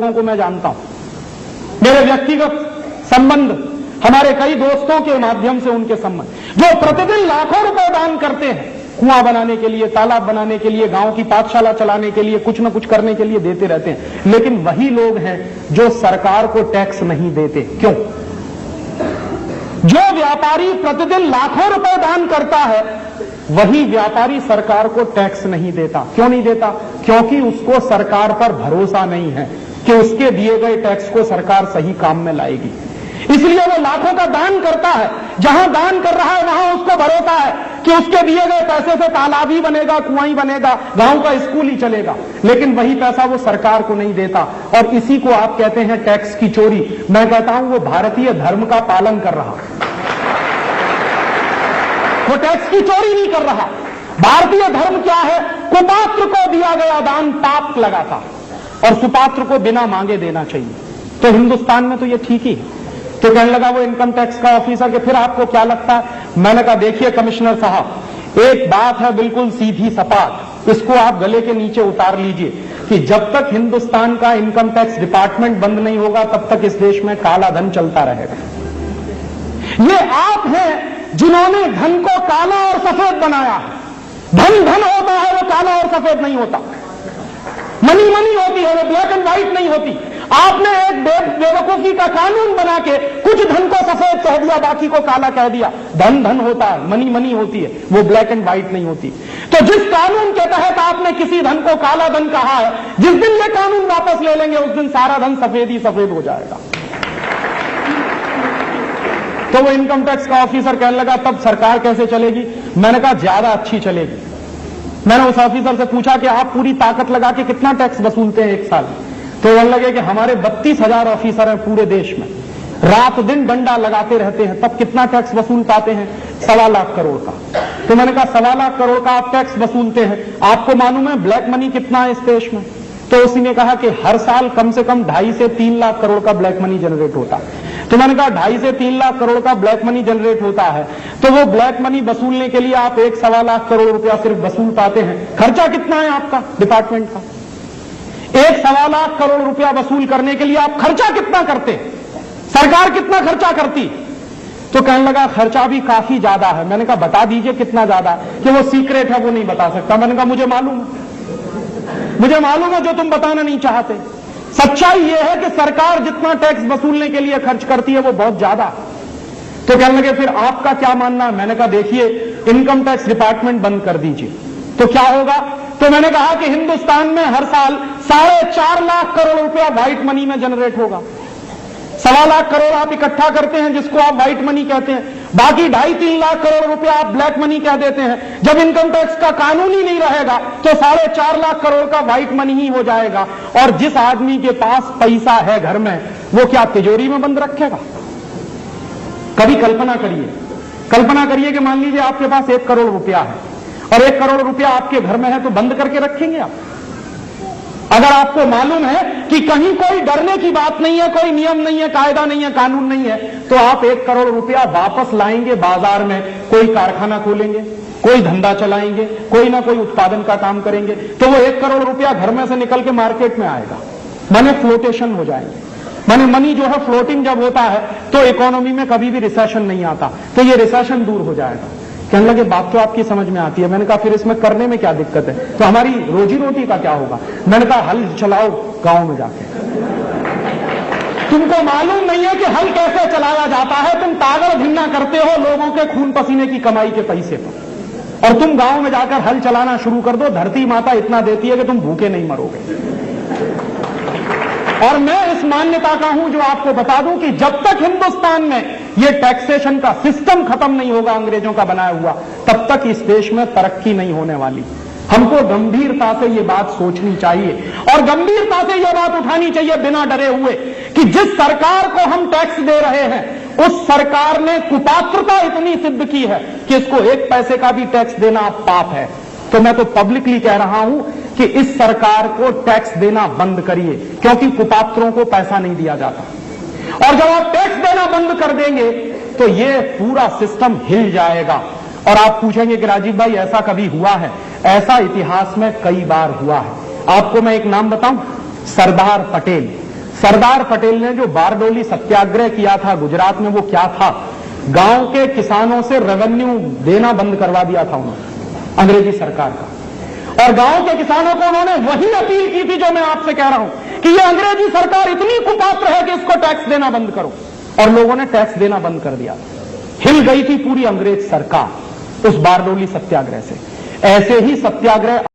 लोगों को मैं जानता हूं, मेरे व्यक्तिगत संबंध, हमारे कई दोस्तों के माध्यम से उनके संबंध, जो प्रतिदिन लाखों रुपए दान करते हैं कुआं बनाने के लिए, तालाब बनाने के लिए, गांव की पाठशाला चलाने के लिए, कुछ न कुछ करने के लिए देते रहते हैं। लेकिन वही लोग हैं जो सरकार को टैक्स नहीं देते। क्यों? जो व्यापारी प्रतिदिन लाखों रुपए दान करता है, वही व्यापारी सरकार को टैक्स नहीं देता। क्यों नहीं देता? क्योंकि उसको सरकार पर भरोसा नहीं है कि उसके दिए गए टैक्स को सरकार सही काम में लाएगी। इसलिए वो लाखों का दान करता है। जहां दान कर रहा है वहां उसको भरोसा है कि उसके दिए गए पैसे से तालाब ही बनेगा, कुआं ही बनेगा, गांव का स्कूल ही चलेगा। लेकिन वही पैसा वो सरकार को नहीं देता, और इसी को आप कहते हैं टैक्स की चोरी। मैं कहता हूं वो भारतीय धर्म का पालन कर रहा, वो टैक्स की चोरी नहीं कर रहा। भारतीय धर्म क्या है? कुपात्र को दिया गया दान पाप लगाता और सुपात्र को बिना मांगे देना चाहिए। तो हिंदुस्तान में तो ये ठीक ही है। तो कहने लगा वो इनकम टैक्स का ऑफिसर कि फिर आपको क्या लगता है? मैंने कहा देखिए कमिश्नर साहब, एक बात है बिल्कुल सीधी सपाट, इसको आप गले के नीचे उतार लीजिए कि जब तक हिंदुस्तान का इनकम टैक्स डिपार्टमेंट बंद नहीं होगा तब तक इस देश में काला धन चलता रहेगा। ये आप हैं जिन्होंने धन को काला और सफेद बनाया है। धन धन होता है, वो काला और सफेद नहीं होता। मनी मनी होती है, वो ब्लैक एंड व्हाइट नहीं होती। आपने एक बेवकूफी का कानून बना के कुछ धन को सफेद कह दिया, बाकी को काला कह दिया। धन धन होता है, मनी मनी होती है, वो ब्लैक एंड व्हाइट नहीं होती। तो जिस कानून के तहत आपने किसी धन को काला धन कहा है, जिस दिन ये कानून वापस ले लेंगे उस दिन सारा धन सफेद ही सफेद हो जाएगा। तो वो इनकम टैक्स का ऑफिसर कहने लगा तब सरकार कैसे चलेगी? मैंने कहा ज्यादा अच्छी चलेगी। मैंने उस ऑफिसर से पूछा कि आप पूरी ताकत लगा के कितना टैक्स वसूलते हैं एक साल? तो कहने लगे कि हमारे 32,000 ऑफिसर हैं पूरे देश में, रात दिन डंडा लगाते रहते हैं, तब कितना टैक्स वसूल पाते हैं? 1.25 लाख करोड़ का। तो मैंने कहा 1.25 लाख करोड़ का आप टैक्स वसूलते हैं, आपको मालूम है ब्लैक मनी कितना है इस देश में? तो उसी ने कहा कि हर साल कम से कम 2.5 से 3 लाख करोड़ का ब्लैक मनी जनरेट होता है। तो मैंने कहा 2.5 से 3 लाख करोड़ का ब्लैक मनी जनरेट होता है, तो वो ब्लैक मनी वसूलने के लिए आप 1.25 लाख करोड़ रुपया सिर्फ वसूल पाते हैं। खर्चा कितना है आपका डिपार्टमेंट का? 1.25 लाख करोड़ रुपया वसूल करने के लिए आप खर्चा कितना करते? सरकार कितना खर्चा करती? तो कहने लगा खर्चा भी काफी ज्यादा है। मैंने कहा बता दीजिए कितना ज्यादा है? कि वो सीक्रेट है, वो नहीं बता सकता। मैंने कहा मुझे मालूम है जो तुम बताना नहीं चाहते। सच्चाई यह है कि सरकार जितना टैक्स वसूलने के लिए खर्च करती है वो बहुत ज्यादा। तो कहने लगे फिर आपका क्या मानना है? मैंने कहा देखिए इनकम टैक्स डिपार्टमेंट बंद कर दीजिए तो क्या होगा? तो मैंने कहा कि हिंदुस्तान में हर साल 4.5 लाख करोड़ रुपया व्हाइट मनी में जनरेट होगा। 1.25 लाख करोड़ आप इकट्ठा करते हैं जिसको आप व्हाइट मनी कहते हैं, बाकी 2.5-3 लाख करोड़ रुपया आप ब्लैक मनी कह देते हैं। जब इनकम टैक्स का कानून ही नहीं रहेगा तो 4.5 लाख करोड़ का व्हाइट मनी ही हो जाएगा। और जिस आदमी के पास पैसा है घर में, वो क्या तिजोरी में बंद रखेगा? कभी कल्पना करिए कि मान लीजिए आपके पास 1 करोड़ रुपया है और 1 करोड़ रुपया आपके घर में है, तो बंद करके रखेंगे आप? अगर आपको मालूम है कि कहीं कोई डरने की बात नहीं है, कोई नियम नहीं है, कायदा नहीं है, कानून नहीं है, तो आप 1 करोड़ रुपया वापस लाएंगे बाजार में, कोई कारखाना खोलेंगे, कोई धंधा चलाएंगे, कोई ना कोई उत्पादन का काम करेंगे, तो वो 1 करोड़ रुपया घर में से निकल के मार्केट में आएगा, माने फ्लोटेशन हो जाएंगे। माने मनी जो है फ्लोटिंग जब होता है तो इकोनॉमी में कभी भी रिसेशन नहीं आता, तो ये रिसेशन दूर हो जाएगा। कहने लगे बात तो आपकी समझ में आती है। मैंने कहा फिर इसमें करने में क्या दिक्कत है? तो हमारी रोजी रोटी का क्या होगा? मैंने कहा हल चलाओ गांव में जाके। तुमको मालूम नहीं है कि हल कैसे चलाया जाता है, तुम तागड़ भिन्ना करते हो लोगों के खून पसीने की कमाई के पैसे पर, और तुम गांव में जाकर हल चलाना शुरू कर दो। धरती माता इतना देती है कि तुम भूखे नहीं मरोगे। और मैं इस मान्यता का हूं जो आपको बता दूं कि जब तक हिंदुस्तान में ये टैक्सेशन का सिस्टम खत्म नहीं होगा अंग्रेजों का बनाया हुआ, तब तक इस देश में तरक्की नहीं होने वाली। हमको गंभीरता से ये बात सोचनी चाहिए और गंभीरता से ये बात उठानी चाहिए बिना डरे हुए कि जिस सरकार को हम टैक्स दे रहे हैं उस सरकार ने कुपात्रता इतनी सिद्ध की है कि इसको 1 पैसे का भी टैक्स देना पाप है। तो मैं तो पब्लिकली कह रहा हूं कि इस सरकार को टैक्स देना बंद करिए, क्योंकि कुपात्रों को पैसा नहीं दिया जाता। और जब आप टैक्स देना बंद कर देंगे तो ये पूरा सिस्टम हिल जाएगा। और आप पूछेंगे कि राजीव भाई ऐसा कभी हुआ है? ऐसा इतिहास में कई बार हुआ है। आपको मैं एक नाम बताऊं, सरदार पटेल। सरदार पटेल ने जो बारडोली सत्याग्रह किया था गुजरात में, वो क्या था? गांव के किसानों से रेवेन्यू देना बंद करवा दिया था उन्होंने, अंग्रेजी सरकार का। और गांव के किसानों को उन्होंने वही अपील की थी जो मैं आपसे कह रहा हूं कि ये अंग्रेजी सरकार इतनी कुपात्र है कि इसको टैक्स देना बंद करो। और लोगों ने टैक्स देना बंद कर दिया। हिल गई थी पूरी अंग्रेज सरकार उस बारडोली सत्याग्रह से। ऐसे ही सत्याग्रह